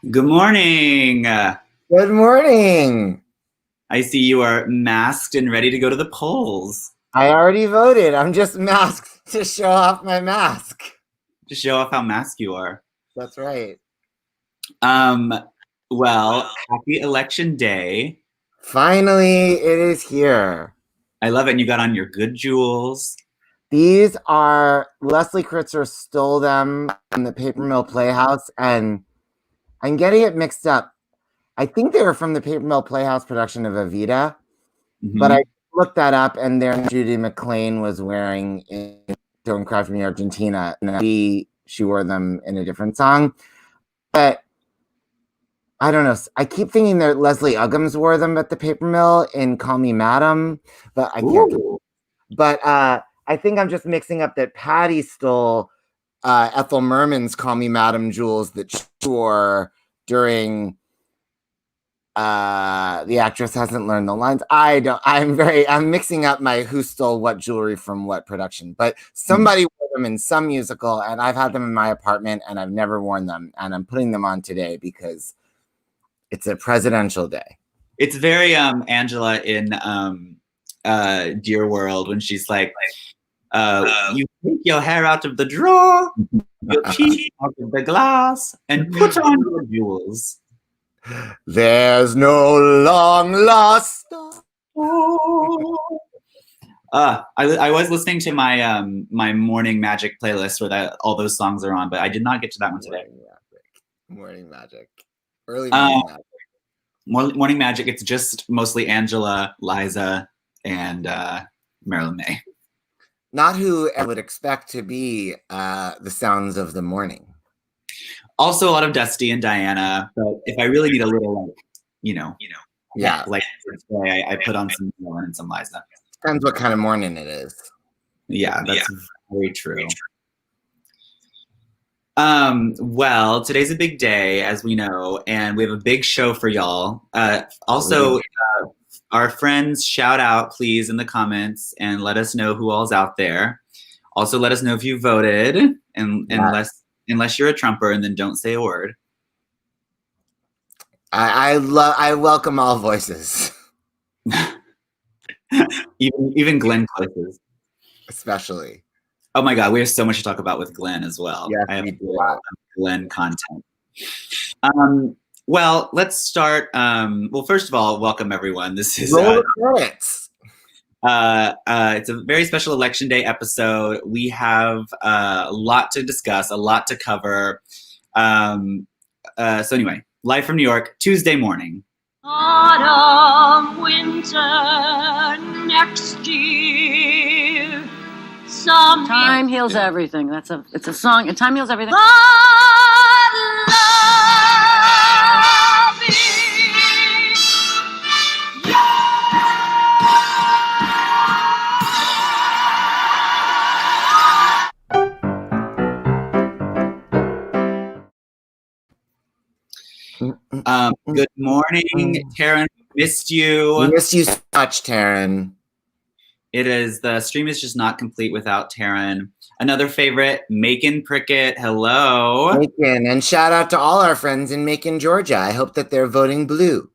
Good morning. Good morning. I see you are masked and ready to go to the polls I already voted. I'm just masked to show off my mask. to show off how masked you are. That's right. Um, well, happy election day. Finally, it is here. I love it. And you got on your good jewels. These are Leslie Kritzer stole them from the Paper Mill Playhouse, and I'm getting it mixed up. I think they were from the Paper Mill Playhouse production of Evita, but I looked that up, and there Judy McLean was wearing in Don't Cry for Me, Argentina. And she wore them in a different song, but I don't know. I keep thinking that Leslie Uggams wore them at the Paper Mill in Call Me Madam, but I can't. But I think I'm just mixing up that Patty stole Ethel Merman's Call Me Madam jewels that she wore during The Actress Hasn't Learned the Lines. I'm mixing up my who stole what jewelry from what production, but somebody wore them in some musical, and I've had them in my apartment, and I've never worn them, and I'm putting them on today because it's a presidential day. It's very Angela in Dear World when she's like, you take your hair out of the drawer, your teeth out of the glass, and put on your jewels. There's no long lost. I was listening to my my morning magic playlist where all those songs are on, but I did not get to that one today. Morning magic. Early morning magic. Morning magic. It's just mostly Angela, Liza, and Marilyn May. Not who I would expect to be the sounds of the morning. Also, a lot of Dusty and Diana. But if I really need a little, yeah, like today, I put on some Nolen and some Liza. Depends what kind of morning it is. Yeah, that's very true. Well, today's a big day, as we know, and we have a big show for y'all. Also, our friends, shout out, please, in the comments and let us know who all's out there. Also, let us know if you voted, and unless you're a Trumper, and then don't say a word. I welcome all voices. even Glenn voices. Especially. Oh my God, we have so much to talk about with Glenn as well. Yeah, I have a lot of Glenn content. Well, let's start. Well, first of all, welcome everyone. This is it's a very special Election Day episode. We have a lot to discuss, a lot to cover. So anyway, live from New York, Tuesday morning. Autumn, winter, next year. Time heals everything. It's a song. And time heals everything. Good morning, Taryn. Missed you. We missed you so much, Taryn. The stream is just not complete without Taryn. Another favorite, Macon Prickett. Hello. Macon, and shout out to all our friends in Macon, Georgia. I hope that they're voting blue.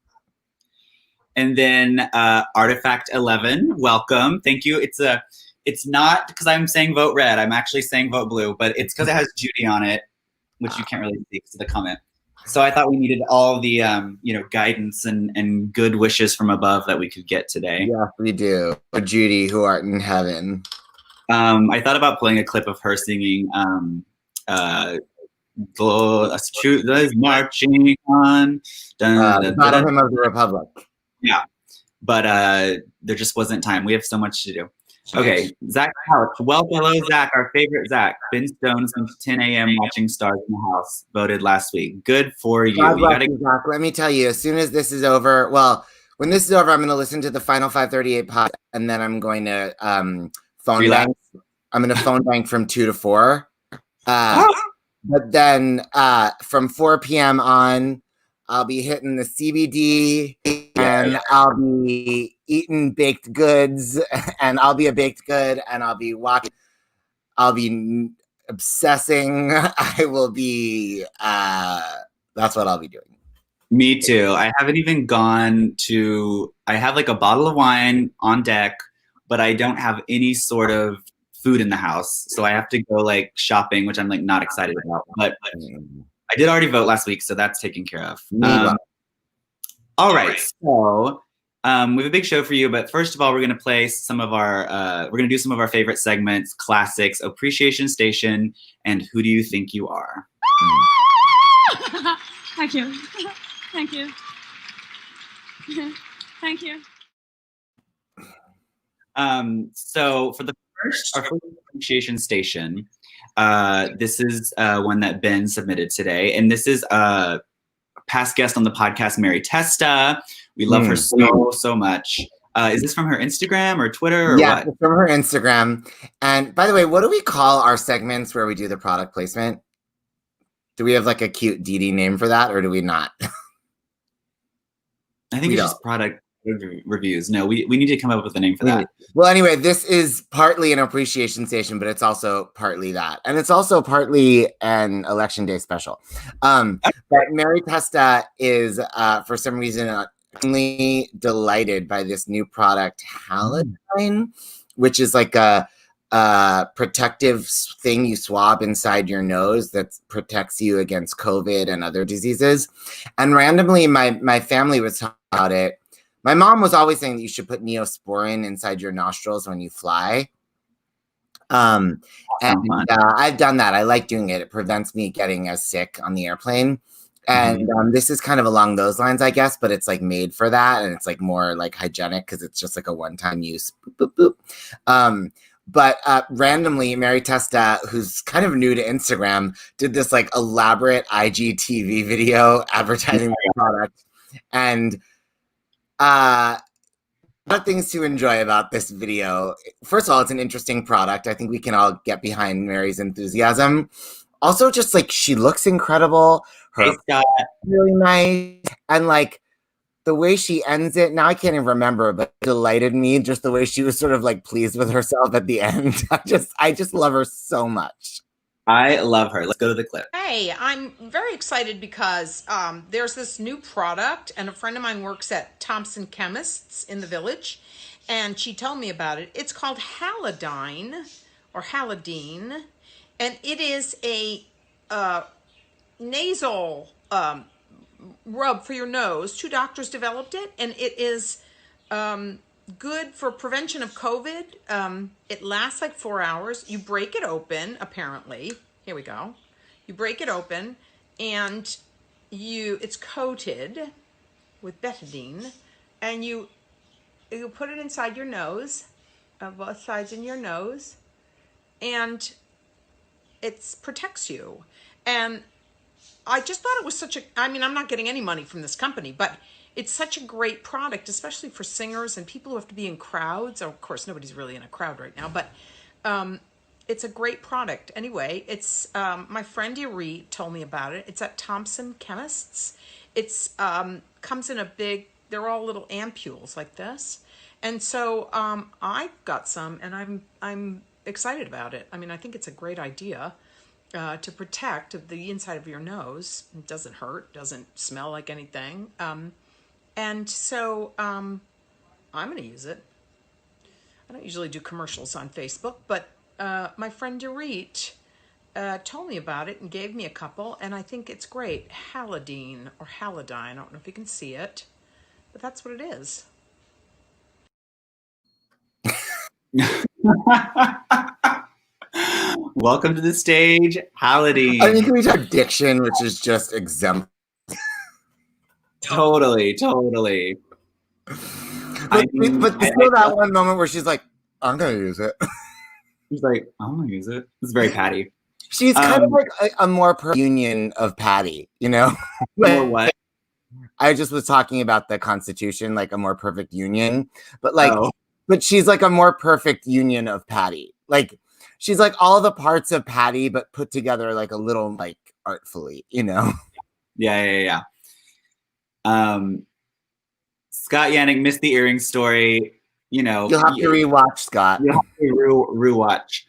And then Artifact 11, welcome. Thank you. It's not because I'm saying vote red. I'm actually saying vote blue, but it's because it has Judy on it, which you can't really see because of the comment. So I thought we needed all the guidance and good wishes from above that we could get today. Yeah, we do. Judy, who art in heaven. I thought about playing a clip of her singing "Truth is marching on." Battle Hymn of the Republic. Yeah, but there just wasn't time. We have so much to do. Okay, Zach Couch. Well, hello, Zach, our favorite Zach. Been stoned since 10 a.m. watching Stars in the House. Voted last week. Good for you. Zach. Let me tell you, as soon as this is over, when this is over, I'm going to listen to the final 538 pod, and then I'm going to phone bank. I'm going to phone bank from 2 to 4. But then from 4 p.m. on, I'll be hitting the CBD, and I'll be eating baked goods, and I'll be a baked good, and I'll be watching. I'll be obsessing. I will be That's what I'll be doing. Me too. I haven't even gone to, I have like a bottle of wine on deck, but I don't have any sort of food in the house. So I have to go like shopping, which I'm like not excited about. But I did already vote last week, so that's taken care of. All right. So we have a big show for you, but first of all, we're going to play some of our, we're going to do some of our favorite segments, classics, Appreciation Station, and Who Do You Think You Are? Thank you. Thank you. Thank you. So for our first Appreciation Station, this is one that Ben submitted today, and this is a past guest on the podcast, Mary Testa. We love her so much. Is this from her Instagram or Twitter or what? It's from her Instagram. And by the way, what do we call our segments where we do the product placement? Do we have like a cute DD name for that, or do we not? I think it's just product reviews. No, we need to come up with a name for that. Well, anyway, this is partly an appreciation station, but it's also partly that. And it's also partly an election day special. But Mary Testa is, for some reason, extremely delighted by this new product, Halidine, which is like a protective thing you swab inside your nose that protects you against COVID and other diseases. And randomly, my family was talking about it. My mom was always saying that you should put Neosporin inside your nostrils when you fly. I've done that. I like doing it. It prevents me getting as sick on the airplane. And this is kind of along those lines, I guess, but it's like made for that. And it's like more like hygienic because it's just like a one-time use. Boop, boop, boop. But randomly, Mary Testa, who's kind of new to Instagram, did this like elaborate IGTV video advertising the product. And a lot of things to enjoy about this video. First of all, it's an interesting product. I think we can all get behind Mary's enthusiasm. Also, just like she looks incredible. Her really nice. And like the way she ends it, now I can't even remember, but it delighted me. Just the way she was sort of like pleased with herself at the end. I just love her so much. I love her. Let's go to the clip. Hey, I'm very excited because there's this new product, and a friend of mine works at Thompson Chemists in the Village, and she told me about it. It's called Halidine, or Halidine, and it is a nasal rub for your nose. 2 doctors developed it, and it is good for prevention of COVID. It lasts like 4 hours. You break it open, apparently. Here we go. You break it open, and it's coated with betadine, and you put it inside your nose, both sides in your nose, and it protects you. And I just thought it was I'm not getting any money from this company, but it's such a great product, especially for singers and people who have to be in crowds. Of course, nobody's really in a crowd right now, but it's a great product. Anyway, it's my friend Yuri told me about it. It's at Thompson Chemists. It's comes in a big, they're all little ampules like this. And so I got some, and I'm excited about it. I mean, I think it's a great idea. To protect the inside of your nose. It doesn't hurt, doesn't smell like anything. And so I'm going to use it. I don't usually do commercials on Facebook, but my friend Dorit told me about it and gave me a couple, and I think it's great. Halidine, or Halidine, I don't know if you can see it, but that's what it is. Welcome to the stage, Halidine. I think we talk diction, which is just exempt. Totally. But still that one moment where she's like, I'm going to use it. She's like, I'm going to use it. It's very Patty. She's kind of like a more perfect union of Patty, you know? Or what? I just was talking about the Constitution, like a more perfect union. But but she's like a more perfect union of Patty. Like, she's like all the parts of Patty, but put together like a little like artfully, you know? Yeah. Scott Yannick missed the earring story. You know, you'll have to rewatch, Scott. You'll have to rewatch.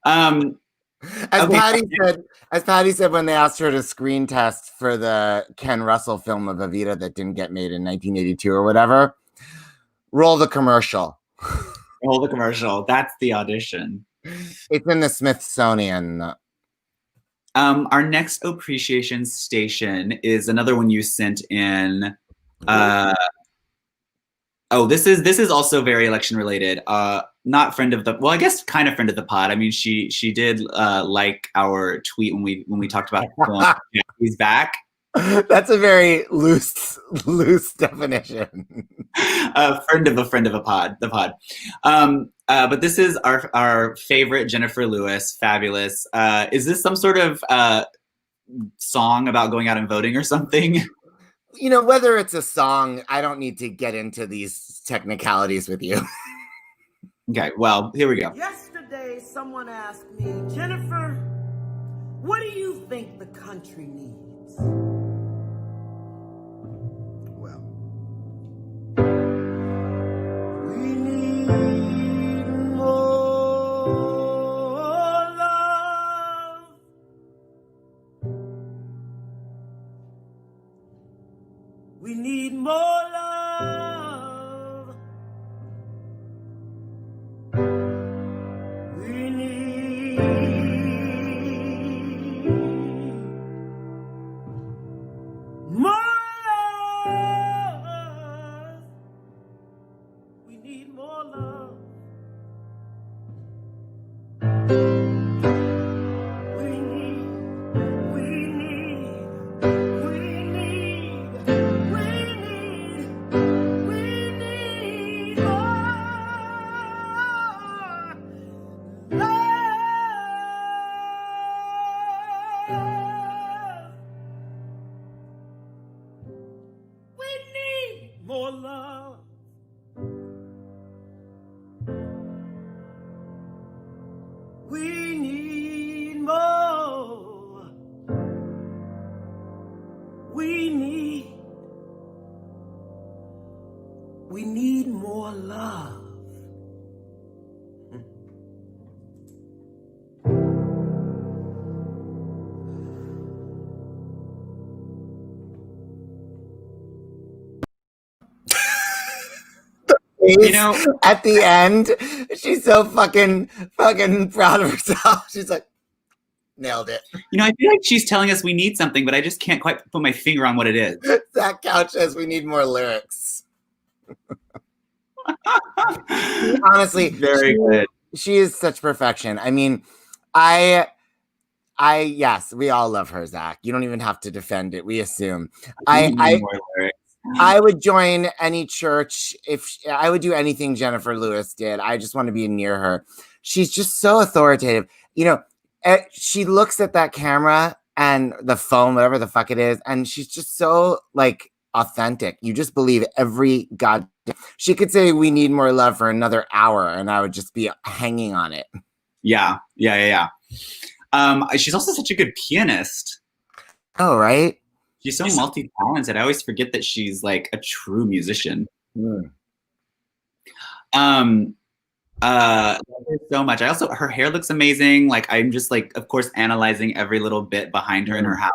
As Patty said, As Patty said when they asked her to screen test for the Ken Russell film of Evita that didn't get made in 1982 or whatever, roll the commercial. Roll the commercial. That's the audition. It's in the Smithsonian. Our next appreciation station is another one you sent in. This is also very election related. Not friend of the, well, I guess kind of friend of the pod. I mean, she did like our tweet when we talked about Jackie's back. That's a very loose definition. Friend of a pod, the pod. But this is our favorite Jennifer Lewis, fabulous. Is this some sort of song about going out and voting or something? You know, whether it's a song, I don't need to get into these technicalities with you. Okay, well, here we go. Yesterday, someone asked me, Jennifer, what do you think the country needs? Well, we need more love. We need more love. We need more love. We need more love. More love. We need more. We need more love. You know, at the end, she's so fucking proud of herself. She's like, nailed it. You know, I feel like she's telling us we need something, but I just can't quite put my finger on what it is. That couch says we need more lyrics. Honestly, very good. She is such perfection. I mean, yes, we all love her, Zach. You don't even have to defend it. We assume. I would join any church I would do anything Jennifer Lewis did. I just want to be near her. She's just so authoritative. You know, she looks at that camera and the phone, whatever the fuck it is, and she's just so like authentic. You just believe every god. She could say we need more love for another hour, and I would just be hanging on it. Yeah. She's also such a good pianist. Oh, right. She's so multi-talented. I always forget that she's like a true musician. Mm. So much. Her hair looks amazing. Like I'm just like, of course, analyzing every little bit behind her in her house.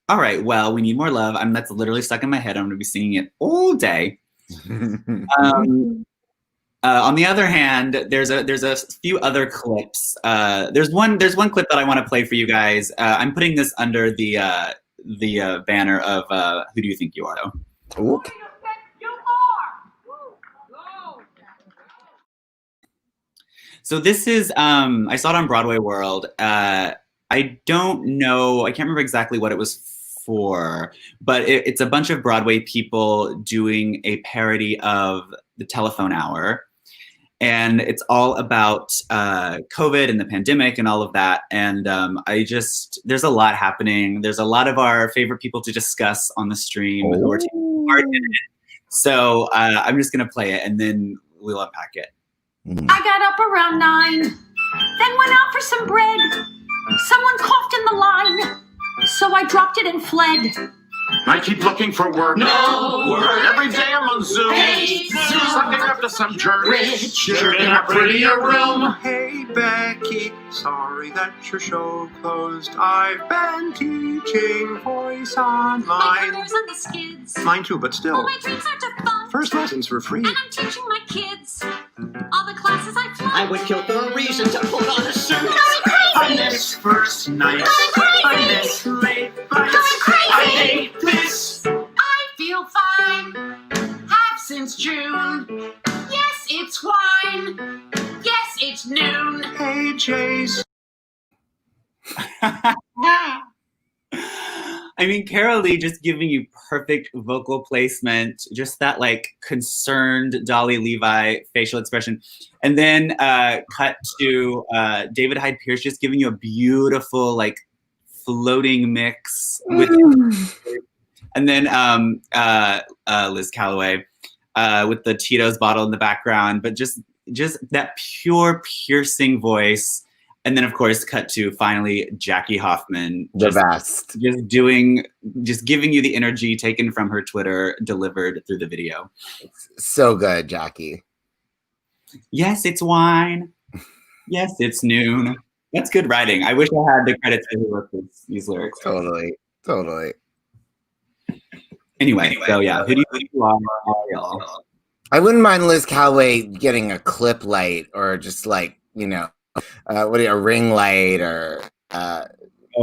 All right. Well, we need more love. That's literally stuck in my head. I'm going to be singing it all day. On the other hand, there's a few other clips. There's one clip that I want to play for you guys. I'm putting this under the banner of Who Do You Think You Are, though. Ooh. So this is I saw it on Broadway World. I don't know. I can't remember exactly what it was for, but it's a bunch of Broadway people doing a parody of the Telephone Hour. And it's all about COVID and the pandemic and all of that. And there's a lot happening. There's a lot of our favorite people to discuss on the stream who are taking part in it. So I'm just going to play it and then we'll unpack it. I got up around 9, then went out for some bread. Someone coughed in the line, so I dropped it and fled. I keep looking for work. No work. Every day I'm on Zoom. Hey, Zoom's looking after some jerk. Rich. You're in a prettier room. Hey, Becky, sorry that your show closed. I've been teaching voice online. My career's on the skids. Mine too, but All still. my dreams are to fun. First lessons for free. And I'm teaching my kids all the classes I flunk. I would kill for a reason to put on a suit. Going I crazy. miss first night. Going I crazy. miss late flights. Going crazy. I hate this. I feel fine. Have since June. Yes, it's wine. Yes, it's noon. Hey, Jace. I mean, Carol Lee just giving you perfect vocal placement, just that like concerned Dolly Levi facial expression. And then cut to David Hyde Pierce just giving you a beautiful like floating mix with and then Liz Calloway with the Tito's bottle in the background, but just that pure piercing voice. And then, of course, cut to finally Jackie Hoffman. The best. Just giving you the energy taken from her Twitter, delivered through the video. So good, Jackie. Yes, it's wine. Yes, it's noon. That's good writing. I wish I had the credits for who wrote these lyrics. Totally. Anyway, so yeah, who do you think you are, y'all? I wouldn't mind Liz Calloway getting a clip light or just like, you know, a ring light or Oh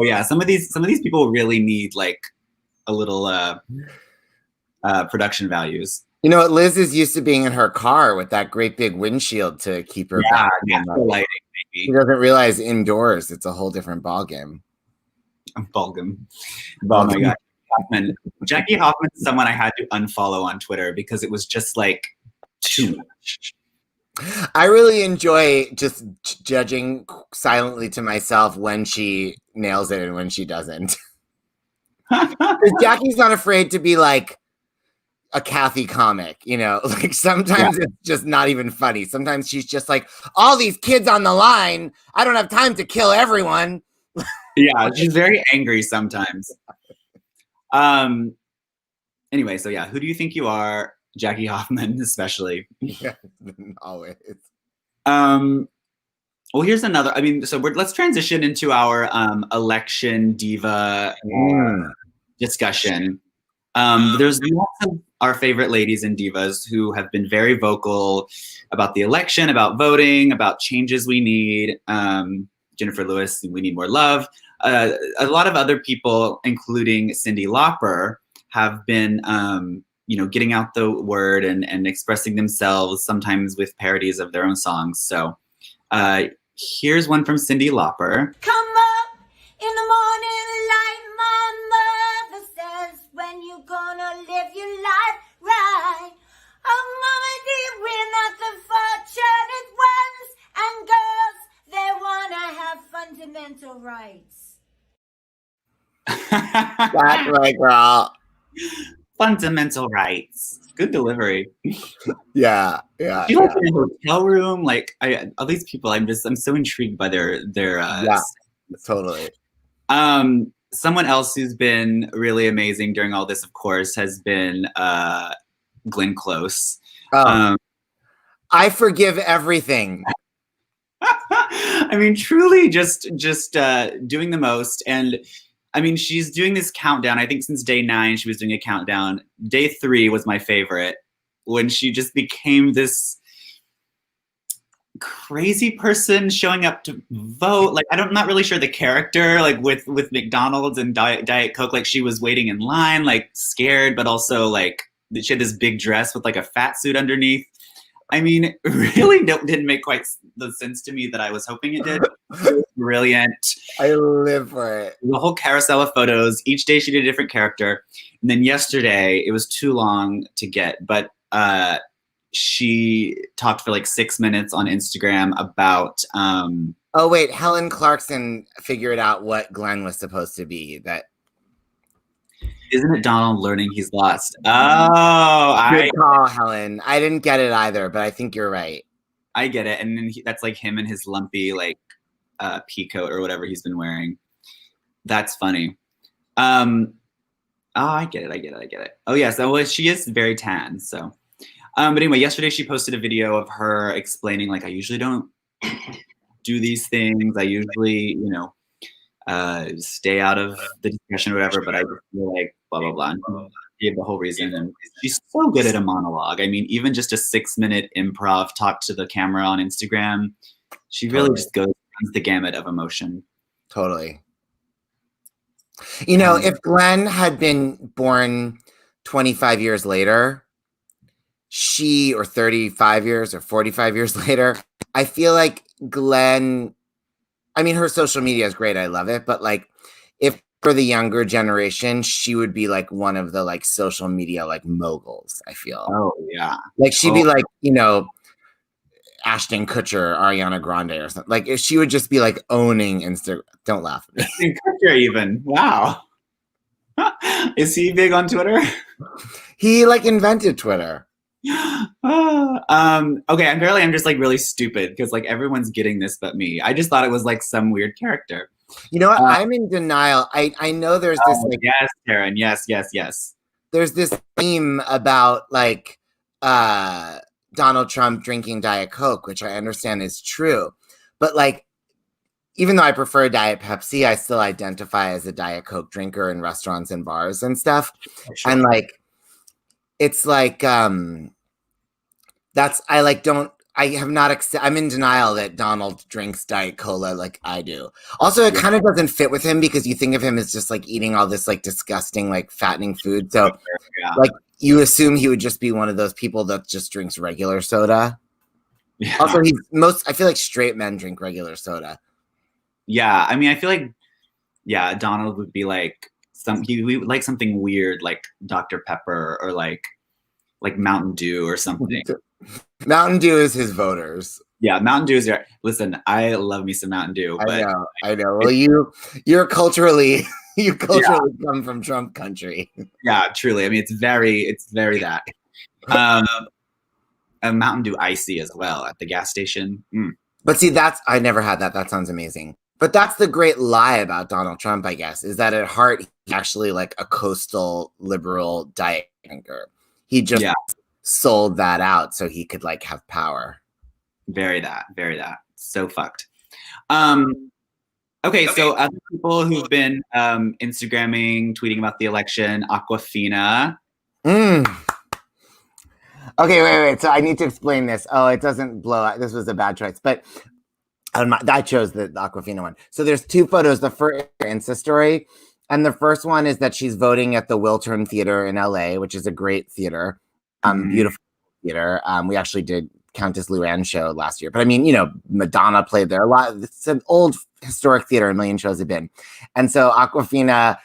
yeah, some of these people really need like a little production values. you know what, Liz is used to being in her car with that great big windshield to keep her back. Natural lighting, She maybe. doesn't realize indoors it's a whole different ballgame. Balgam. Oh my god. Hoffman. Jackie Hoffman is someone I had to unfollow on Twitter because it was just like too much. I really enjoy just judging silently to myself when she nails it and when she doesn't. 'Cause Jackie's not afraid to be like a Kathy comic, you know, like sometimes it's just not even funny. Sometimes she's just like, all these kids on the line, I don't have time to kill everyone. Yeah, she's very angry sometimes. Anyway, so yeah, who do you think you are? Jackie Hoffman, especially. Yeah, always. Well, here's another. I mean, so let's transition into our election diva discussion. There's lots of our favorite ladies and divas who have been very vocal about the election, about voting, about changes we need. Jennifer Lewis, we need more love. A lot of other people, including Cyndi Lauper, have been getting out the word and expressing themselves, sometimes with parodies of their own songs. So here's one from Cyndi Lauper. Come up in the morning light, my mother says, when you gonna live your life right. Oh, mama dear, we're not the fortunate ones, and girls, they wanna have fundamental rights. That's right, girl. Fundamental rights. Good delivery. Yeah. You like in a hotel room, like all these people. I'm so intrigued by their. Yeah, totally. Someone else who's been really amazing during all this, of course, has been Glenn Close. I forgive everything. I mean, truly, just doing the most. And I mean, she's doing this countdown. I think since day 9, she was doing a countdown. Day 3 was my favorite, when she just became this crazy person showing up to vote. Like, I'm not really sure the character, like with McDonald's and Diet Coke, like she was waiting in line, like scared, but also like she had this big dress with like a fat suit underneath. I mean, it really didn't make quite the sense to me that I was hoping it did. It was brilliant. I live for it. The whole carousel of photos. Each day she did a different character. And then yesterday, it was too long to get, but she talked for like 6 minutes on Instagram about... Oh, wait. Helen Clarkson figured out what Glenn was supposed to be. That Isn't it Donald learning he's lost? Oh, good call, Helen. I didn't get it either, but I think you're right. I get it. And then that's like him and his lumpy like pea coat or whatever he's been wearing. That's funny. Oh, I get it. Oh yeah, so she is very tan. So, but anyway, yesterday she posted a video of her explaining like, I usually don't do these things. I usually, stay out of the discussion or whatever, but I just feel like blah, blah, blah. And she gave the whole reason. And she's so good at a monologue. I mean, even just a 6-minute improv talk to the camera on Instagram, she really just runs the gamut of emotion. Totally. If Glenn had been born 25 years later, or 35 years or 45 years later, I feel like Glenn, I mean, her social media is great. I love it. But like, if for the younger generation, she would be like one of the like social media like moguls, I feel. Oh, yeah. Like she'd be like, Ashton Kutcher, Ariana Grande or something. Like if she would just be like owning Instagram. Don't laugh at me. Ashton Kutcher even. Wow. Is he big on Twitter? He like invented Twitter. Okay, I'm just like really stupid because like everyone's getting this but me. I just thought it was like some weird character. You know what? I'm in denial. I know there's this like yes, Karen. Yes. There's this theme about like Donald Trump drinking Diet Coke, which I understand is true. But like, even though I prefer Diet Pepsi, I still identify as a Diet Coke drinker in restaurants and bars and stuff. Sure. And like, it's like, I'm in denial that Donald drinks Diet Cola like I do. Also, it kind of doesn't fit with him because you think of him as just like eating all this like disgusting, like fattening food. So like you assume he would just be one of those people that just drinks regular soda. Yeah. Also, I feel like straight men drink regular soda. Yeah. I mean, I feel like, Donald would be like he would like something weird like Dr. Pepper or like Mountain Dew or something. Mountain Dew is his voters. Yeah, Mountain Dew is listen, I love me some Mountain Dew. But I know. Well, you're culturally come from Trump country. Yeah, truly. I mean, it's very that. A Mountain Dew Icy as well at the gas station. But see, I never had that. That sounds amazing. But that's the great lie about Donald Trump, I guess, is that at heart, he's actually like a coastal liberal diet drinker. He just sold that out so he could like have power. Very that. So fucked. Okay, so other people who've been Instagramming, tweeting about the election, Aquafina. Okay, wait. So I need to explain this. Oh, it doesn't blow out. This was a bad choice, but I chose the Aquafina one. So there's two photos. The first Insta story, and the first one is that she's voting at the Wiltern Theater in LA, which is a great theater, beautiful theater. We actually did Countess Luann's show last year, but I mean, Madonna played there a lot. It's an old historic theater. A million shows have been, and so Aquafina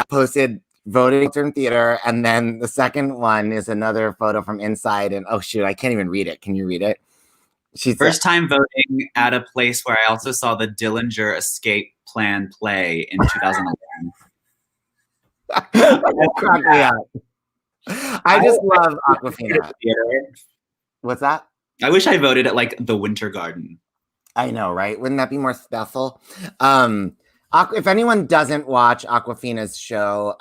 posted voting Wiltern Theater, and then the second one is another photo from inside. And oh shoot, I can't even read it. Can you read it? She's first time voting at a place where I also saw the Dillinger Escape Plan play in 2011. I just love Aquafina. What's that? I wish I voted at like the Winter Garden. I know, right? Wouldn't that be more special? If anyone doesn't watch Aquafina's show,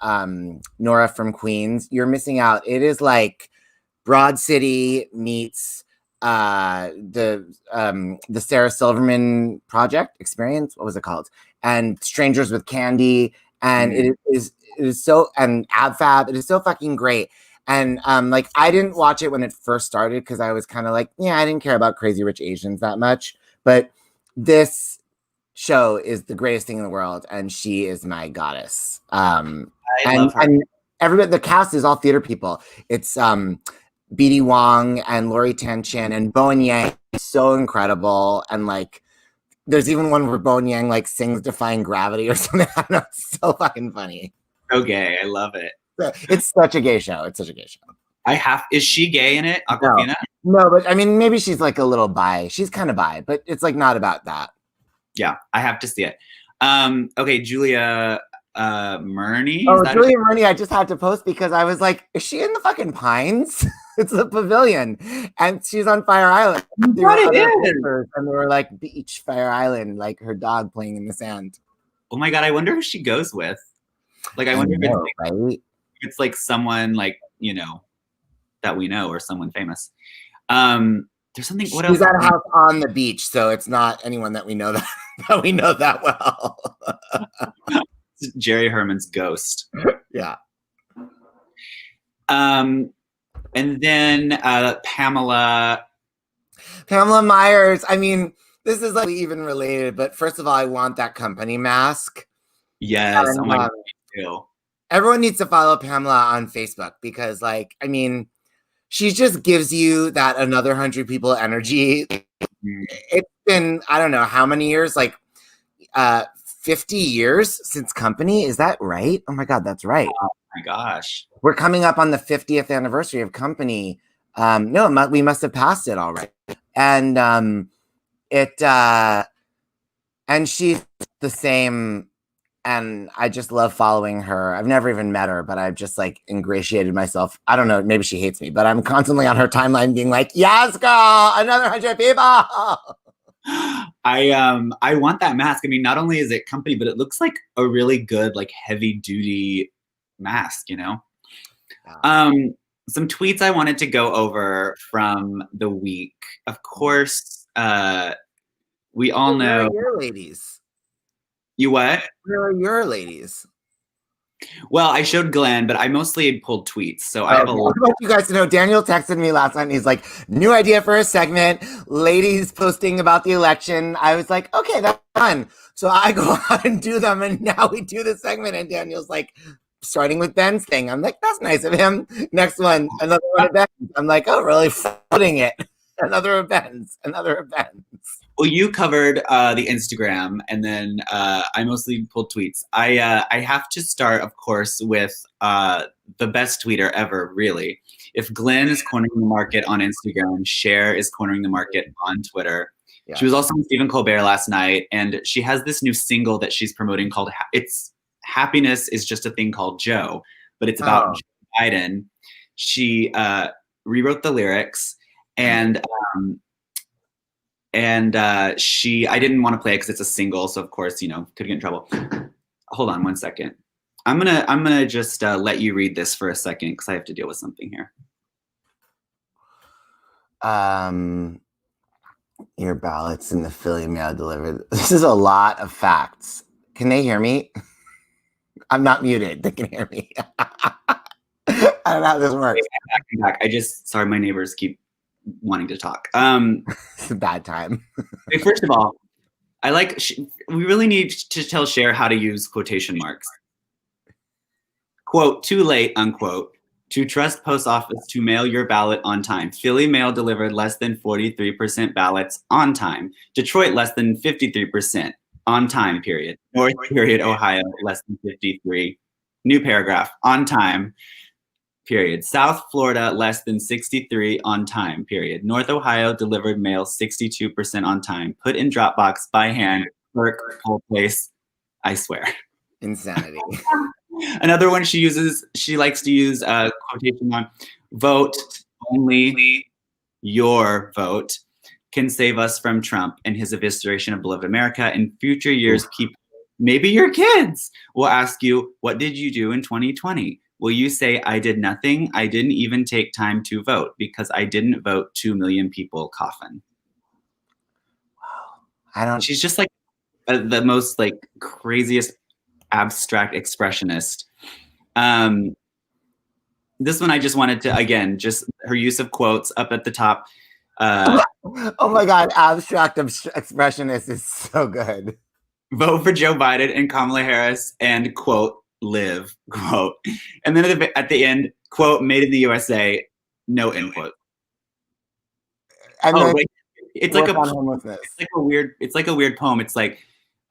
Nora from Queens, you're missing out. It is like Broad City meets the Sarah Silverman Project Experience. What was it called? And Strangers with Candy. And it is so, and Ab Fab. It is so fucking great. And like I didn't watch it when it first started because I was kind of like, I didn't care about Crazy Rich Asians that much. But this show is the greatest thing in the world, and she is my goddess. I love her. And everybody, the cast is all theater people. It's BD Wong and Lori Tanchin and Bowen Yang. So incredible. And like, there's even one where Bowen Yang like sings "Defying Gravity" or something. I don't know. It's so fucking funny. So gay. I love it. It's such a gay show. It's such a gay show. Is she gay in it, Aquafina? No, but I mean, maybe she's like a little bi. She's kind of bi, but it's like not about that. Yeah, I have to see it. Okay, Julia Murney. Oh, Julia Murney, I just had to post because I was like, is she in the fucking Pines? It's the pavilion. And she's on Fire Island. What it is? And they were like, beach, Fire Island, like her dog playing in the sand. Oh my God, I wonder who she goes with. Like, I wonder if it's like someone like, that we know or someone famous. To there's something. What She's else? at a house on the beach, so it's not anyone that we know that we know that well. Jerry Herman's ghost. Yeah. And then Pamela Myers. I mean, this is like even related, but first of all, I want that company mask. Yes. And, oh my God. Me too. Everyone needs to follow Pamela on Facebook because, like, I mean, she just gives you that another 100 people energy. It's been, I don't know how many years, like 50 years since Company. Is that right? Oh my God, that's right. Oh my gosh. We're coming up on the 50th anniversary of Company. No, we must have passed it already. And and she's the same. And I just love following her. I've never even met her, but I've just like ingratiated myself. I don't know. Maybe she hates me, but I'm constantly on her timeline being like, yes, girl, another 100 people. I want that mask. I mean, not only is it Company, but it looks like a really good, like heavy duty mask, you know? Yeah. Some tweets I wanted to go over from the week. Of course, we all know. Where are your ladies? You what? Where are your ladies? Well, I showed Glenn, but I mostly pulled tweets. So I have a lot. I want you guys to know, Daniel texted me last night and he's like, new idea for a segment, ladies posting about the election. I was like, okay, that's fun. So I go out and do them. And now we do the segment. And Daniel's like, starting with Ben's thing. I'm like, that's nice of him. Next one, another one of Ben's. I'm like, oh, really footing it. Another event. Well, you covered the Instagram, and then I mostly pulled tweets. I have to start, of course, with the best tweeter ever, really. If Glenn is cornering the market on Instagram, Cher is cornering the market on Twitter. Yeah. She was also on Stephen Colbert last night, and she has this new single that she's promoting called "It's Happiness is Just a Thing Called Joe," but it's about Joe Biden. She rewrote the lyrics. And I didn't want to play it because it's a single, so of course, you know, could get in trouble. Hold on one second. I'm gonna just let you read this for a second because I have to deal with something here. Your ballots in the Philly mail delivered. This is a lot of facts. Can they hear me? I'm not muted. They can hear me. I don't know how this works. I'm back. Sorry, my neighbors keep wanting to talk. It's a bad time. First of all, we really need to tell Cher how to use quotation marks. Quote, too late, unquote. To trust post office to mail your ballot on time. Philly mail delivered less than 43% ballots on time. Detroit less than 53% on time, period. North, period, Ohio less than 53. New paragraph, on time. Period. South Florida, less than 63 on time, period. North Ohio delivered mail 62% on time. Put in Dropbox by hand. Work, whole place. I swear. Insanity. Another one she likes to use quotation on. Vote, only your vote can save us from Trump and his evisceration of beloved America. In future years, people, maybe your kids, will ask you, what did you do in 2020? Will you say, I did nothing? I didn't even take time to vote because I didn't vote 2 million people, coffin. Wow. She's just like the most like craziest abstract expressionist. This one I just wanted to, again, just her use of quotes up at the top. Oh my God, abstract expressionist is so good. Vote for Joe Biden and Kamala Harris and quote, live, quote. And then at the end, quote, made in the USA, no end quote. And it's like a weird poem. It's like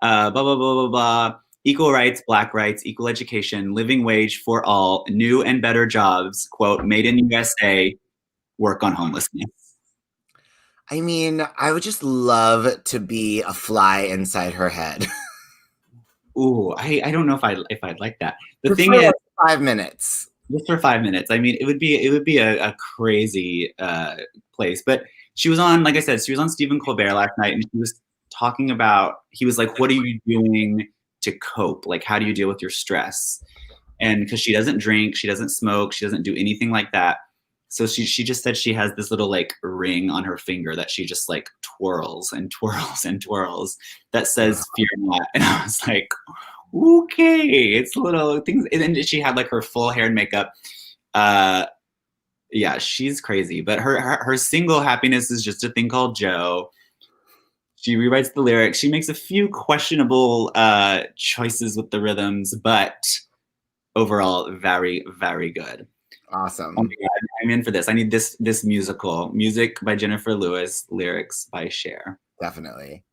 blah blah blah blah blah. Equal rights, black rights, equal education, living wage for all, new and better jobs, quote, made in USA, work on homelessness. I mean, I would just love to be a fly inside her head. Ooh, I don't know if I'd like that. The thing is, 5 minutes. Just for 5 minutes. I mean, it would be a crazy place. But she was on, like I said, she was on Stephen Colbert last night, and she was talking about. He was like, "What are you doing to cope? Like, how do you deal with your stress?" And because she doesn't drink, she doesn't smoke, she doesn't do anything like that. So she just said she has this little like ring on her finger that she just like twirls and twirls and twirls that says "Fear not," and I was like, okay, it's little things. And then she had like her full hair and makeup. Yeah, she's crazy. But her single "Happiness" is just a thing called Joe. She rewrites the lyrics. She makes a few questionable choices with the rhythms, but overall, very, very good. Awesome. Oh my God, I'm in for this. I need this musical. Music by Jennifer Lewis, lyrics by Cher. Definitely.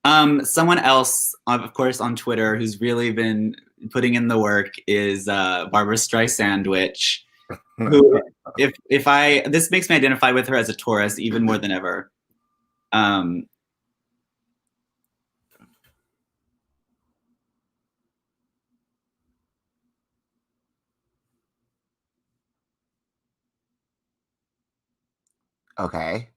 Someone else, of course, on Twitter who's really been putting in the work is Barbara Streisand, which who, if I this makes me identify with her as a Taurus even more than ever. Okay.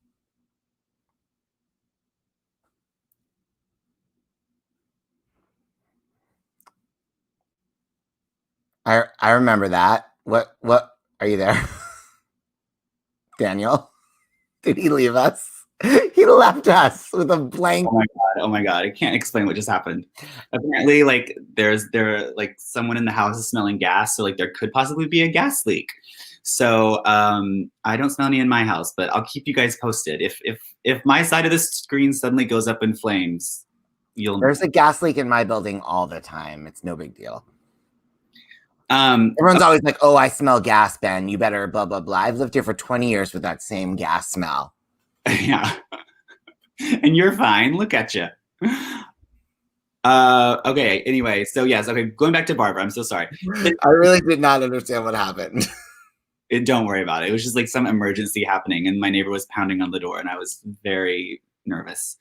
I remember that. What are you there? Daniel? Did he leave us? He left us with a blank. Oh my god! I can't explain what just happened. Apparently, like there like someone in the house is smelling gas, so like there could possibly be a gas leak. So I don't smell any in my house, but I'll keep you guys posted. If my side of the screen suddenly goes up in flames, you'll. There's a gas leak in my building all the time. It's no big deal. Everyone's always like, "Oh, I smell gas, Ben. You better blah blah blah." I've lived here for 20 years with that same gas smell. Yeah. And you're fine. Look at you. Okay. Anyway, so yes. Okay. Going back to Barbara. I'm so sorry. I really did not understand what happened. Don't worry about it. It was just like some emergency happening, and my neighbor was pounding on the door, and I was very nervous.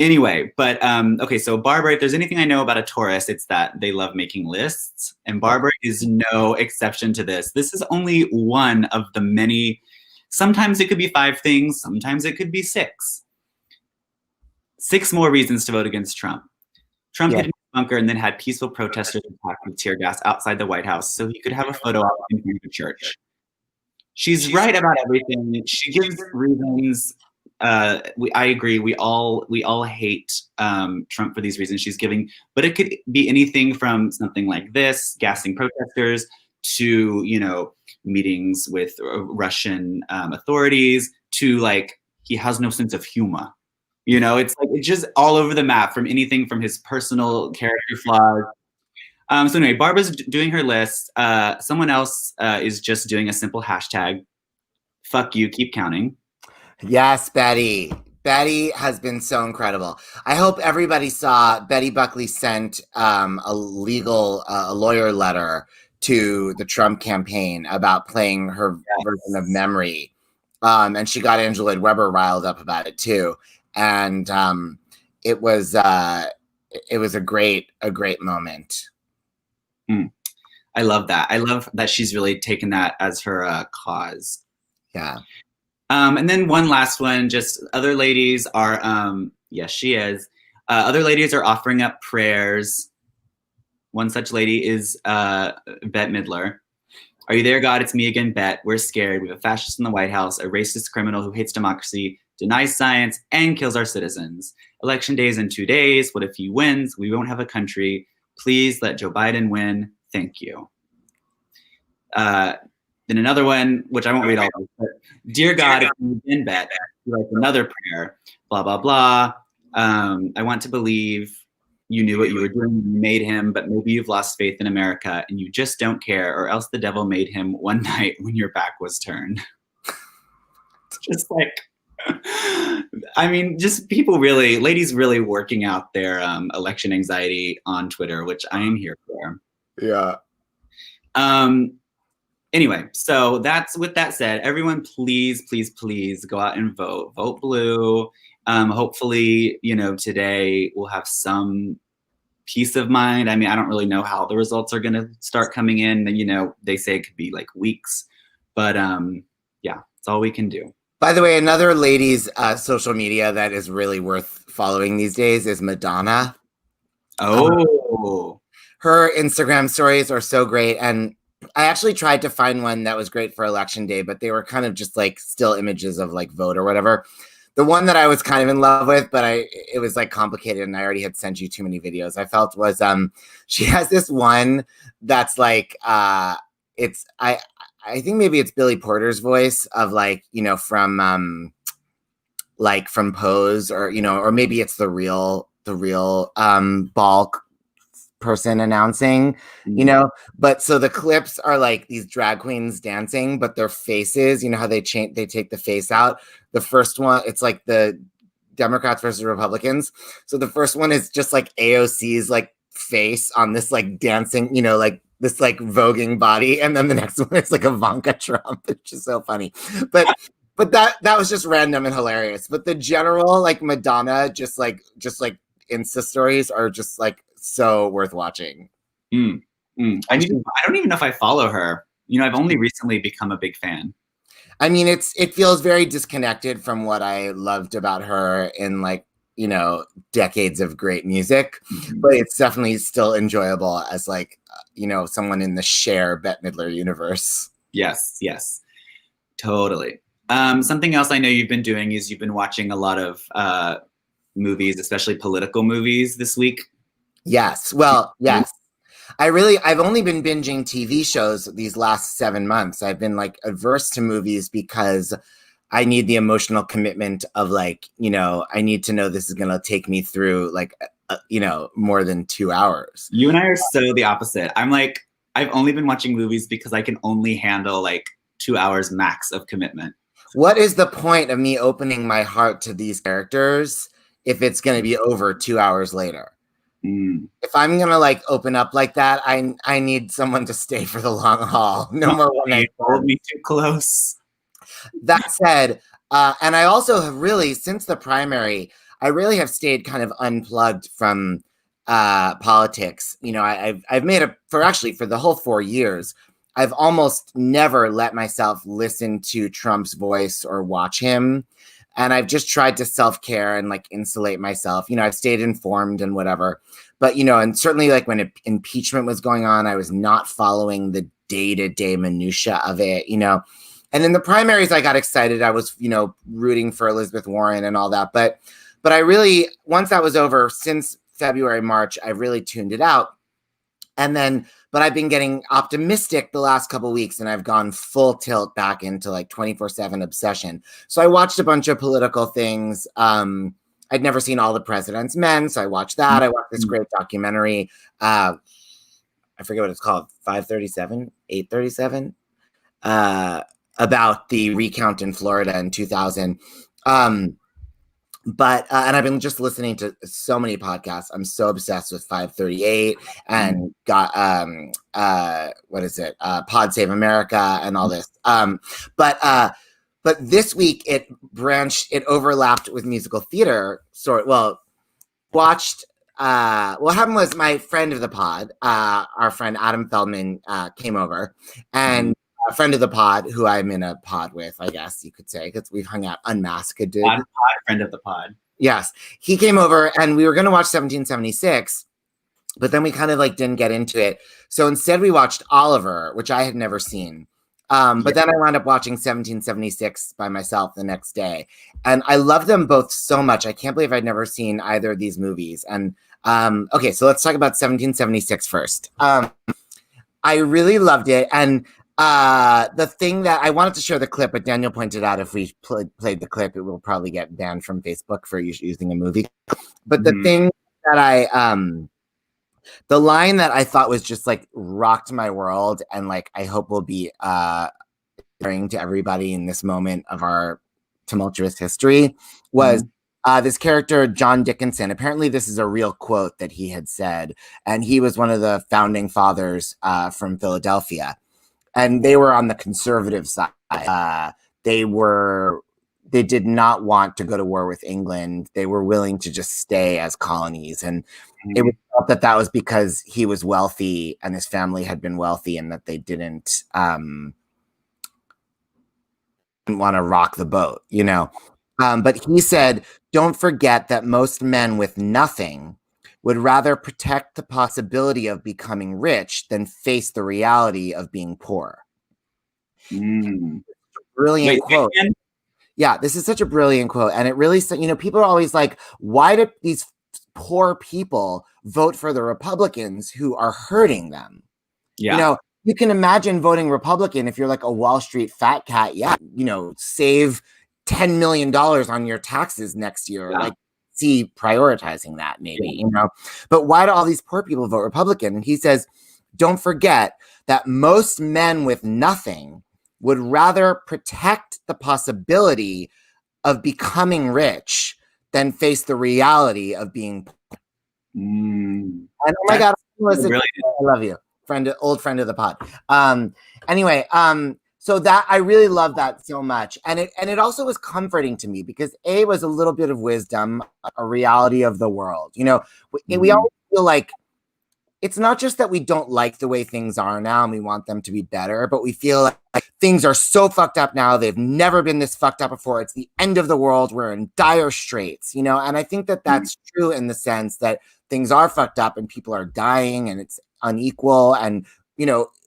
Anyway, but okay. So Barbara, if there's anything I know about a Taurus, it's that they love making lists, and Barbara is no exception to this. This is only one of the many. Sometimes it could be 5 things. Sometimes it could be 6. 6 more reasons to vote against Trump. Trump hid in his bunker and then had peaceful protesters attacked with tear gas outside the White House so he could have a photo op in front of the church. She's right about everything. She gives reasons. I agree. We all hate Trump for these reasons she's giving, but it could be anything from something like this, gassing protesters, to meetings with Russian authorities, to like he has no sense of humor. It's like it's just all over the map, from anything from his personal character flaws. So anyway, Barbara's doing her list. Someone else is just doing a simple hashtag. Fuck you, keep counting. Yes, Betty. Betty has been so incredible. I hope everybody saw Betty Buckley sent a lawyer letter to the Trump campaign about playing her version of Memory. And she got Angela Weber riled up about it too. And it was a great moment. I love that. I love that she's really taken that as her cause. Yeah. And then one last one, just other ladies are, yes, she is. Other ladies are offering up prayers. One such lady is Bette Midler. Are you there, God? It's me again, Bette. We're scared. We have a fascist in the White House, a racist criminal who hates democracy, denies science, and kills our citizens. Election day is in 2 days. What if he wins? We won't have a country. Please let Joe Biden win. Thank you. Then another one, which I won't read all of, but dear God, if you've been Bette, like another prayer, blah, blah, blah. I want to believe you knew what you were doing, you made him, but maybe you've lost faith in America and you just don't care, or else the devil made him one night when your back was turned. Just like, I mean, just people really, ladies really working out their election anxiety on Twitter, which I am here for. Yeah. Anyway, so that's, with that said, everyone, please, please, please go out and vote. Vote blue. Hopefully, today we'll have some peace of mind. I mean, I don't really know how the results are going to start coming in. They say it could be like weeks, but yeah, it's all we can do. By the way, another lady's social media that is really worth following these days is Madonna. Oh. Her Instagram stories are so great. And I actually tried to find one that was great for election day, but they were kind of just like still images of like vote or whatever. The one that I was kind of in love with, but it was like complicated and I already had sent you too many videos, I felt was she has this one that's like it's I think maybe it's Billy Porter's voice of like, you know, from Pose, or you know, or maybe it's the real ball person announcing, you know. But so the clips are like these drag queens dancing, but their faces, you know how they take the face out. The first one, it's like the Democrats versus Republicans. So the first one is just like AOC's like face on this like dancing, you know, like this like voguing body, and then the next one is like Ivanka Trump. It's just so funny. But that was just random and hilarious. But the general like Madonna just like Insta stories are just like so worth watching. I don't even know if I follow her. You know, I've only recently become a big fan. I mean, it feels very disconnected from what I loved about her in like, you know, decades of great music, but it's definitely still enjoyable as like, you know, someone in the Cher Bette Midler universe. Yes, totally. Something else I know you've been doing is you've been watching a lot of movies, especially political movies this week. Yes. Well, yes. I've only been binging TV shows these last 7 months. I've been like averse to movies because I need the emotional commitment of like, you know, I need to know this is going to take me through like, you know, more than 2 hours. You and I are so the opposite. I'm like, I've only been watching movies because I can only handle like 2 hours max of commitment. What is the point of me opening my heart to these characters if it's going to be over 2 hours later? If I'm going to like open up like that, I need someone to stay for the long haul. No more one night. Hold me too close. That said, and I also have really, since the primary, I really have stayed kind of unplugged from politics. You know, I've made for the whole 4 years, I've almost never let myself listen to Trump's voice or watch him. And I've just tried to self-care and like insulate myself. You know, I've stayed informed and whatever. But, you know, and certainly like when impeachment was going on, I was not following the day-to-day minutia of it, you know. And in the primaries, I got excited. I was, you know, rooting for Elizabeth Warren and all that. But I really, once that was over, since February, March, I really tuned it out. And then, but I've been getting optimistic the last couple of weeks, and I've gone full tilt back into like 24/7 obsession. So I watched a bunch of political things. I'd never seen All the President's Men, so I watched that. I watched this great documentary. I forget what it's called, 837, about the recount in Florida in 2000. But and I've been just listening to so many podcasts. I'm so obsessed with 538 and got what is it? Pod Save America and all this. But this week it overlapped with musical theater. Watched. What happened was my friend of the pod, our friend Adam Feldman, came over, and a friend of the pod, who I'm in a pod with, I guess you could say, because we've hung out unmasked. Friend of the pod. Yes. He came over and we were going to watch 1776, but then we kind of like didn't get into it. So instead we watched Oliver, which I had never seen. But then I wound up watching 1776 by myself the next day. And I love them both so much. I can't believe I'd never seen either of these movies. And okay, so let's talk about 1776 first. I really loved it. And the thing that I wanted to share the clip, but Daniel pointed out if we played the clip, it will probably get banned from Facebook for using a movie. But the thing that the line that I thought was just like rocked my world, and like I hope will be bring to everybody in this moment of our tumultuous history, was this character John Dickinson. Apparently, this is a real quote that he had said, and he was one of the founding fathers from Philadelphia. And they were on the conservative side. They did not want to go to war with England. They were willing to just stay as colonies. And it was felt that was because he was wealthy and his family had been wealthy, and that they didn't want to rock the boat, you know. But he said, don't forget that most men with nothing would rather protect the possibility of becoming rich than face the reality of being poor. Brilliant quote. Yeah, this is such a brilliant quote. And it really, people are always like, why do these poor people vote for the Republicans who are hurting them? Yeah. You can imagine voting Republican if you're like a Wall Street fat cat. Yeah, save $10 million on your taxes next year. Yeah. Like, see, prioritizing that maybe, But why do all these poor people vote Republican? And he says, don't forget that most men with nothing would rather protect the possibility of becoming rich than face the reality of being poor. And oh my God, I love you. Old friend of the pod. So that I really love that so much. And it also was comforting to me because it was a little bit of wisdom, a reality of the world. We always feel like it's not just that we don't like the way things are now and we want them to be better, but we feel like things are so fucked up now. They've never been this fucked up before. It's the end of the world. We're in dire straits, and I think that that's true in the sense that things are fucked up and people are dying and it's unequal. And,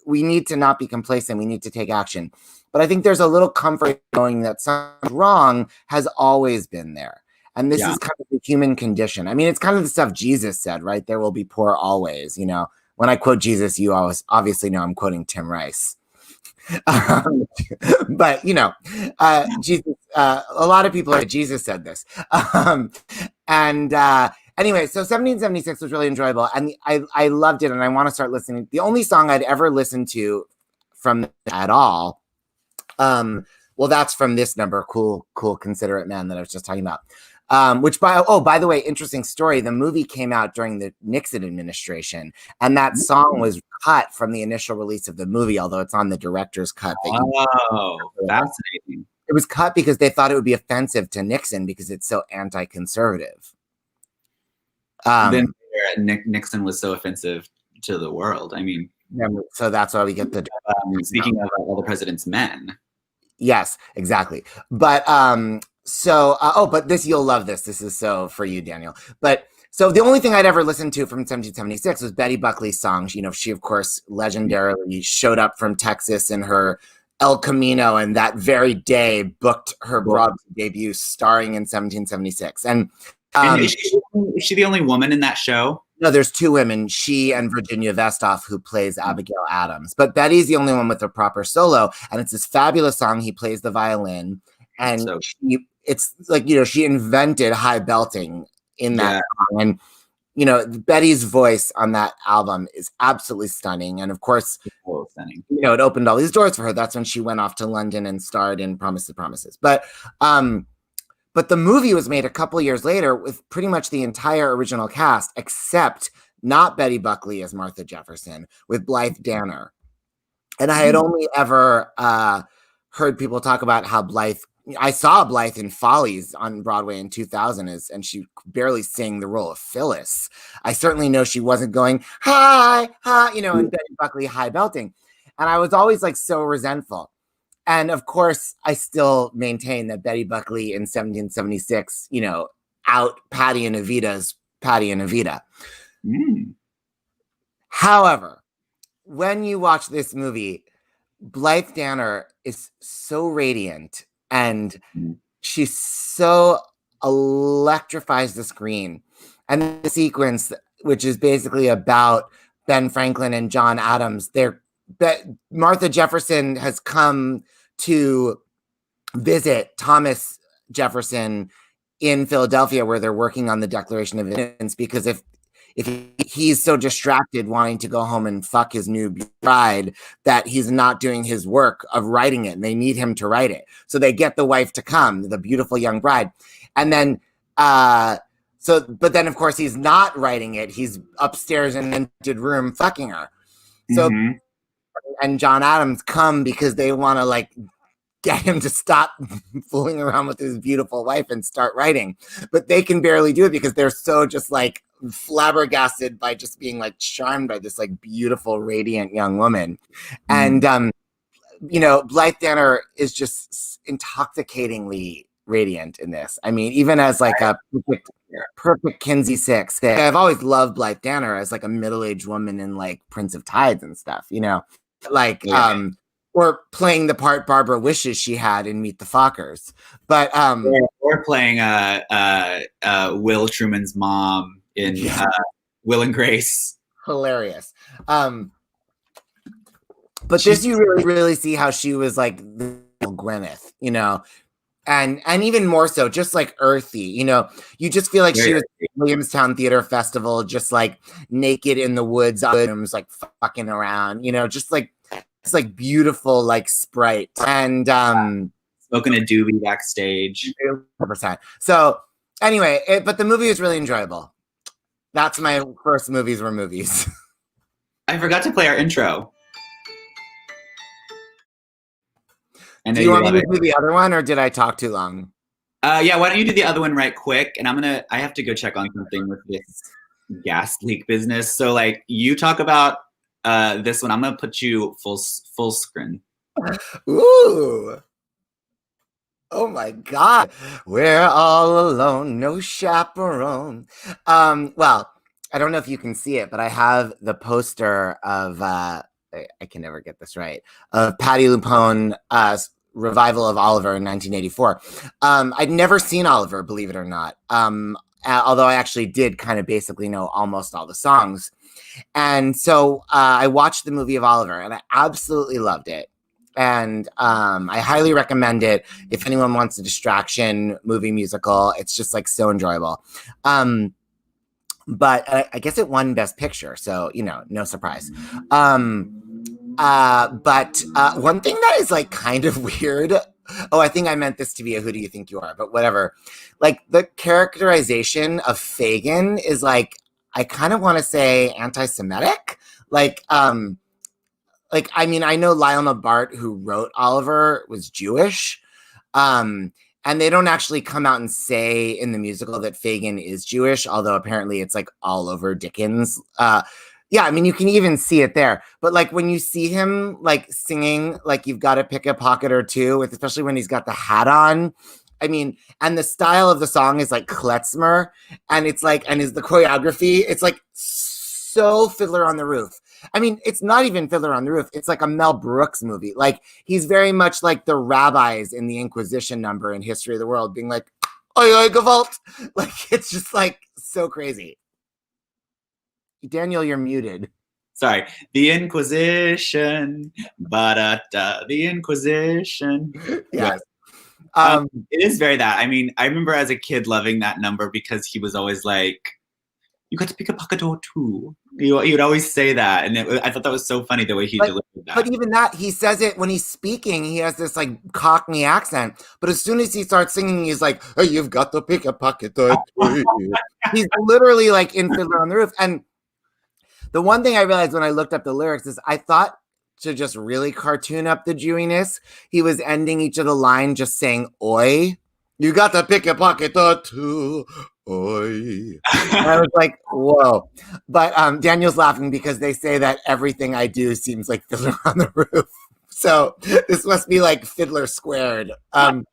we need to not be complacent. We need to take action. But I think there's a little comfort knowing that something wrong has always been there. And this is kind of the human condition. I mean, it's kind of the stuff Jesus said, right? There will be poor always. When I quote Jesus, you always obviously know I'm quoting Tim Rice. But Jesus. A lot of people are. Jesus said this. Anyway, so 1776 was really enjoyable, and I loved it, and I want to start listening. The only song I'd ever listened to from at all. Well, that's from this number, Cool, Considerate Man, that I was just talking about. Which by the way, interesting story. The movie came out during the Nixon administration, and that song was cut from the initial release of the movie, although it's on the director's cut. Fascinating. It was cut because they thought it would be offensive to Nixon because it's so anti-conservative. Then Nixon was so offensive to the world. I mean, so that's why we get the. Speaking of all the president's men. Yes, exactly. But but this, you'll love this. This is so for you, Daniel. But so the only thing I'd ever listened to from 1776 was Betty Buckley's songs. She of course legendarily showed up from Texas in her El Camino, and that very day booked her Broadway debut starring in 1776. And is she the only woman in that show? No, there's two women, she and Virginia Vestoff, who plays Abigail Adams. But Betty's the only one with a proper solo, and it's this fabulous song. He plays the violin, and it's like, she invented high belting in that song. And, Betty's voice on that album is absolutely stunning. And of course, it opened all these doors for her. That's when she went off to London and starred in Promise to Promises. But the movie was made a couple years later with pretty much the entire original cast, except not Betty Buckley as Martha Jefferson, with Blythe Danner. And I had only ever heard people talk about how I saw Blythe in Follies on Broadway in 2000, and she barely sang the role of Phyllis. I certainly know she wasn't going, hi, and Betty Buckley high belting. And I was always like so resentful. And of course, I still maintain that Betty Buckley in 1776, out Patti and Evita's Patti and Evita. However, when you watch this movie, Blythe Danner is so radiant and she so electrifies the screen. And the sequence, which is basically about Ben Franklin and John Adams, Martha Jefferson has come to visit Thomas Jefferson in Philadelphia, where they're working on the Declaration of Independence, because if he's so distracted wanting to go home and fuck his new bride that he's not doing his work of writing it, and they need him to write it. So they get the wife to come, the beautiful young bride. And then but then of course he's not writing it. He's upstairs in an empty room fucking her. So and John Adams come because they want to like get him to stop fooling around with his beautiful wife and start writing. But they can barely do it because they're so just like flabbergasted by just being like charmed by this like beautiful, radiant young woman. And, Blythe Danner is just intoxicatingly radiant in this. I mean, even as like a perfect Kinsey Six. I've always loved Blythe Danner as like a middle-aged woman in like Prince of Tides and stuff, you know, like or playing the part Barbara wishes she had in Meet the Fockers. But or playing Will Truman's mom in Will and Grace. Hilarious. But this you really see how she was like the Gwyneth, you know, and even more so, just like earthy, you know, you just feel like she was at Williamstown Theater Festival, just like naked in the woods, like fucking around, you know, just like it's like beautiful, like Sprite, and smoking a doobie backstage. 100%. So anyway, but the movie is really enjoyable. That's my first movies were movies. I forgot to play our intro. Do you want me to do the other one, or did I talk too long? Yeah, why don't you do the other one right quick? And I have to go check on something with this gas leak business. So like you talk about this one. I'm gonna put you full screen. Ooh. Oh my God. We're all alone, no chaperone. Well, I don't know if you can see it, but I have the poster of I can never get this right, of Patti LuPone revival of Oliver in 1984. I'd never seen Oliver, believe it or not. Although I actually did kind of basically know almost all the songs. And so I watched the movie of Oliver and I absolutely loved it. And I highly recommend it if anyone wants a distraction movie musical. It's just like so enjoyable. But I guess it won Best Picture, so you know, no surprise. But one thing that is like kind of weird. Oh, I think I meant this to be a "Who do you think you are?" But whatever. Like the characterization of Fagin is like I kind of want to say anti-Semitic. Like I mean, I know Lionel Bart, who wrote Oliver, was Jewish. And they don't actually come out and say in the musical that Fagin is Jewish, although apparently it's like all over Dickens. Yeah, I mean, you can even see it there. But like when you see him like singing, like you've got to pick a pocket or two, especially when he's got the hat on. I mean, and the style of the song is like klezmer, and it's like, and is the choreography, it's like so Fiddler on the Roof. I mean, it's not even Fiddler on the Roof. It's like a Mel Brooks movie. Like, he's very much like the rabbis in the Inquisition number in History of the World, being like, oi, oi, Gewalt. Like, it's just like so crazy. Daniel, you're muted. Sorry. The Inquisition. Ba-da-da. The Inquisition. Yes. It is very that. I mean, I remember as a kid loving that number because he was always like, you got to pick a pocket or two. He would always say that. And I thought that was so funny the way he delivered that. But even that, he says it when he's speaking, he has this like Cockney accent. But as soon as he starts singing, he's like, hey, you've got to pick a pocket or two. He's literally like in Fiddler on the Roof. And the one thing I realized when I looked up the lyrics is I thought to just really cartoon up the Jewiness, he was ending each of the line just saying, oi. You got to pick a pocket or two. Oi. I was like, whoa. But Daniel's laughing because they say that everything I do seems like Fiddler on the Roof. So this must be like Fiddler squared. But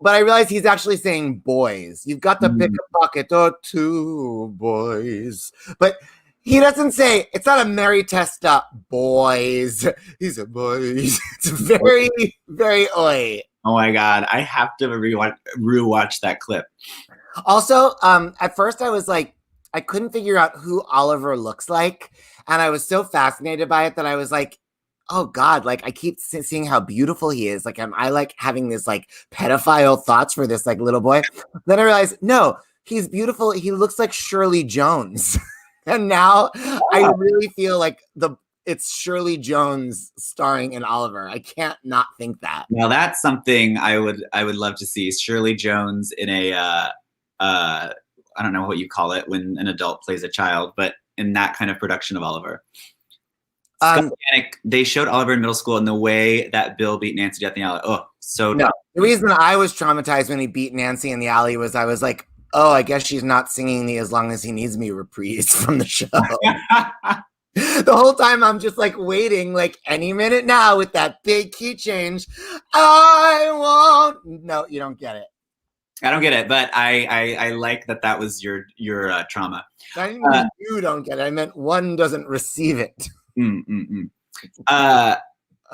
I realized he's actually saying boys. You've got to pick a pocket or two, boys. But he doesn't say, it's not a Mary Testa, boys. He's a boys. It's very, very oi. Oh my God. I have to rewatch that clip. Also, at first I was like, I couldn't figure out who Oliver looks like. And I was so fascinated by it that I was like, oh God, like I keep seeing how beautiful he is. Like, am I like having this like pedophile thoughts for this like little boy? Then I realized, no, he's beautiful. He looks like Shirley Jones. And now I really feel like it's Shirley Jones starring in Oliver. I can't not think that. Now that's something I would love to see. Shirley Jones in a I don't know what you call it when an adult plays a child, but in that kind of production of Oliver. They showed Oliver in middle school in the way that Bill beat Nancy to death in the alley. Oh, so no. The reason I was traumatized when he beat Nancy in the alley was I was like, oh, I guess she's not singing the As Long As He Needs Me reprise from the show. The whole time I'm just like waiting, like any minute now with that big key change. I won't. No, you don't get it. I don't get it, but I like that was your trauma. I didn't mean you don't get it. I meant one doesn't receive it.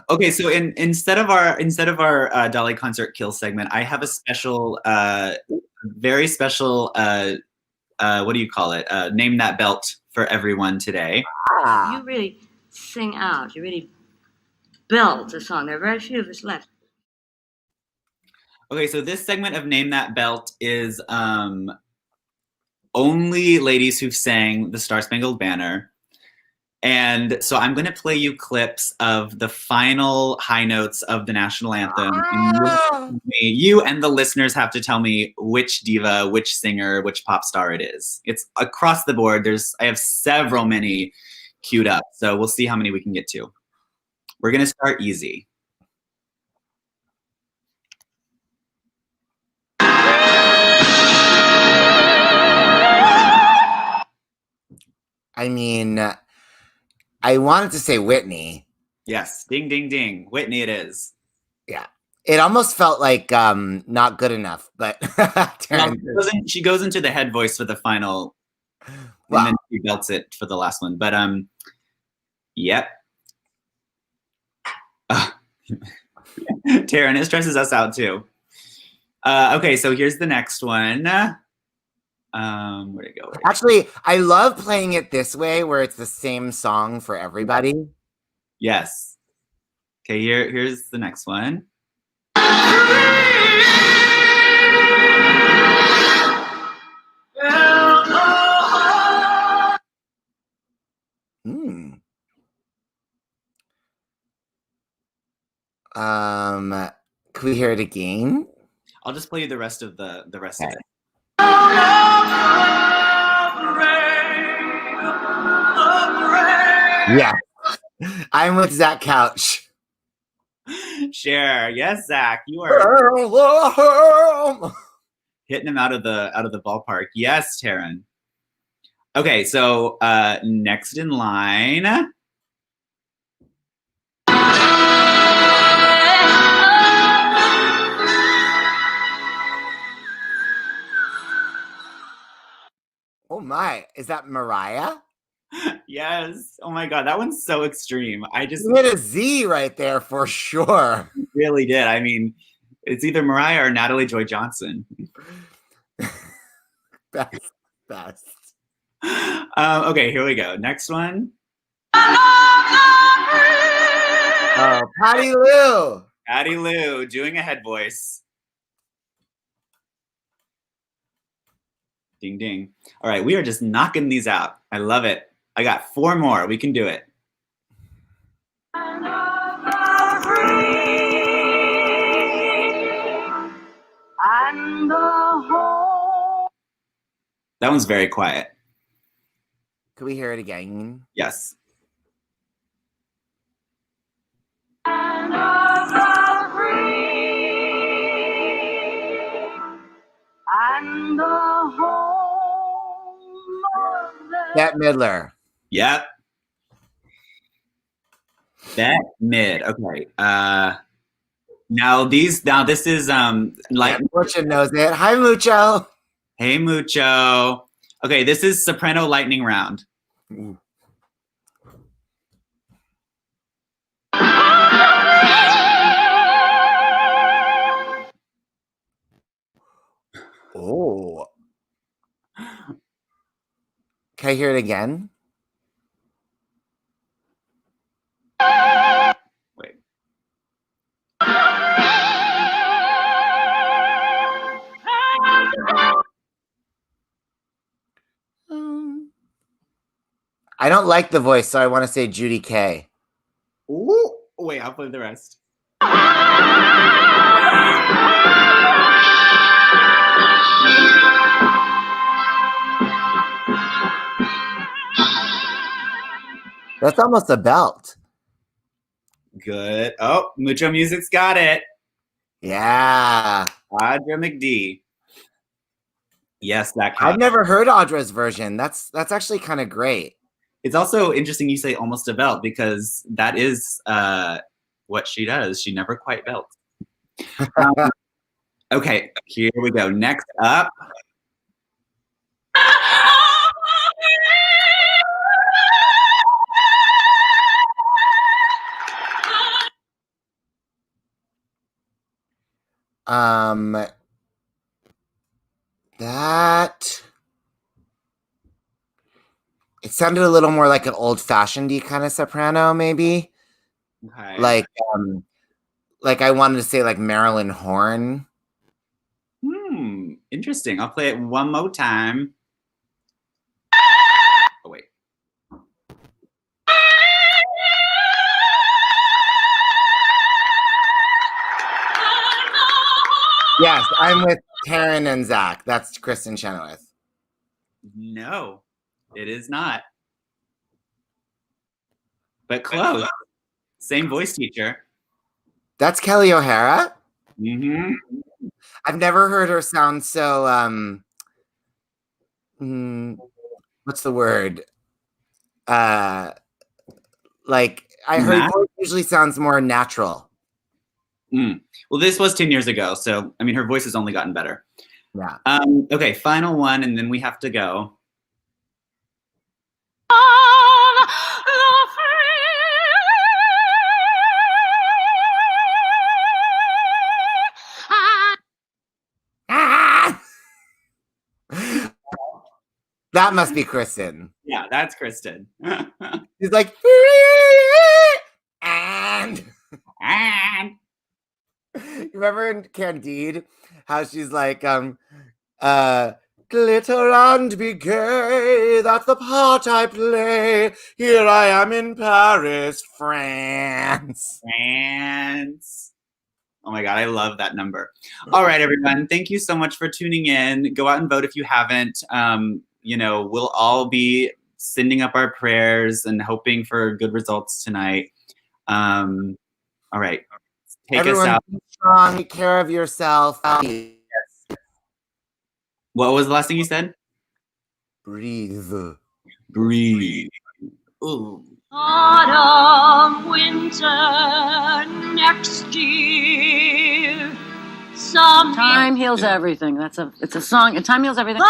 Okay, so instead of our Dolly concert kill segment, I have a special, very special, what do you call it? Name that belt for everyone today. You really sing out. You really belt a song. There are very few of us left. Okay, so this segment of Name That Belt is only ladies who've sang the Star Spangled Banner. And so I'm going to play you clips of the final high notes of the national anthem. And you and the listeners have to tell me which diva, which singer, which pop star it is. It's across the board. I have many queued up. So we'll see how many we can get to. We're going to start easy. I mean, I wanted to say Whitney. Yes, ding, ding, ding. Whitney it is. Yeah. It almost felt like not good enough, but she goes into the head voice for the final, and then she belts it for the last one. But yep. Taryn, it stresses us out too. Okay, so here's the next one. Where'd it go? Actually, I love playing it this way, where it's the same song for everybody. Yes. Okay, here's the next one. Can we hear it again? I'll just play you the rest of the rest of it. Yeah. I'm with Zach Couch. Share. Yes, Zach. You are hitting him out of the ballpark. Yes, Taryn. Okay, so next in line. Oh my, is that Mariah? Yes. Oh my God, that one's so extreme. You hit a Z right there for sure. You really did. I mean, it's either Mariah or Natalie Joy Johnson. Best. Okay, here we go. Next one. Oh, Patty Lou. Patty Lou doing a head voice. Ding, ding. All right, we are just knocking these out. I love it. I got 4 more. We can do it. That one's very quiet. Can we hear it again? Yes. Bette Midler. Yep. Bette Mid. Okay. Now this is like Mucho knows it. Hi, Mucho. Hey, Mucho. Okay, this is Soprano Lightning Round. Ooh. Oh. Can I hear it again? Wait. I don't like the voice, so I want to say Judy Kay. Ooh. Wait, I'll play the rest. That's almost a belt. Good. Oh, Mucho Music's got it. Yeah. Audra McD. Yes, that counts. I've never heard Audra's version. That's actually kind of great. It's also interesting you say almost a belt because that is what she does. She never quite belts. Okay, here we go. Next up. That it sounded a little more like an old-fashioned-y kind of soprano, maybe. Okay. Like I wanted to say like Marilyn Horn. Interesting. I'll play it one more time. Oh wait. Yes, I'm with Taryn and Zach. That's Kristen Chenoweth. No, it is not. But close. Same voice teacher. That's Kelly O'Hara. Mm-hmm. I've never heard her sound so what's the word? Like her voice usually sounds more natural. Well, this was 10 years ago, so I mean, her voice has only gotten better. Yeah. Okay, final one, and then we have to go. That must be Kristen. Yeah, that's Kristen. She's like, and you remember in Candide how she's like, glitter and be gay, that's the part I play. Here I am in Paris, France. Oh my God, I love that number. All right, everyone. Thank you so much for tuning in. Go out and vote if you haven't. We'll all be sending up our prayers and hoping for good results tonight. All right. Take Everyone, us out. be strong, take care of yourself. Yes. What was the last thing you said? Breathe. Ooh. Autumn, winter, next year. Time heals everything. It's a song. Time heals everything.